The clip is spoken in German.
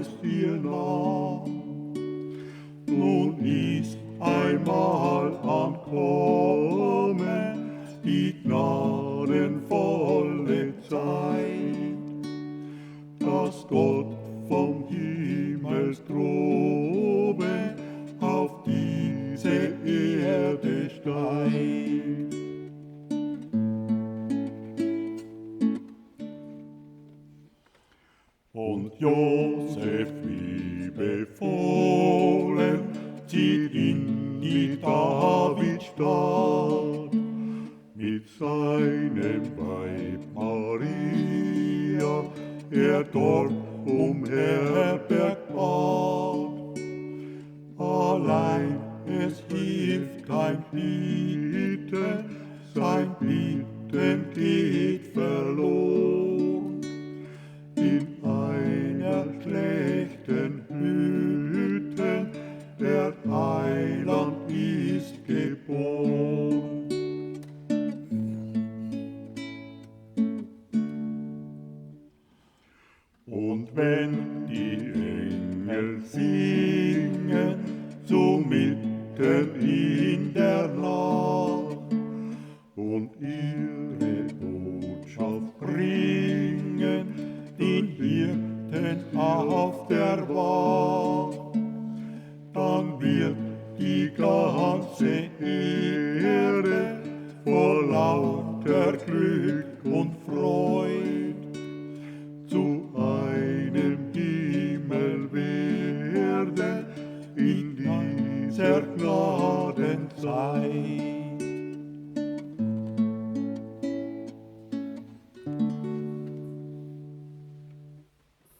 ist ihr nah. Nun ist einmal ankommen die gnadenvolle Zeit, dass Gott vom Himmel droben auf diese Erde steigt. Und Josef, wie befohlen, zieht in die Davidstadt mit seinem Weib Maria, er dort umherbergt bat. Allein es hilft kein Bitten, sein Bitten geht verloren. In einer schlechten Hütte, der Heiland ist geboren. Und wenn die Engel singen, so mitten in der Nacht, und ihre Botschaft bringen, den Hirten auf der Wacht, dann wird die ganze Erde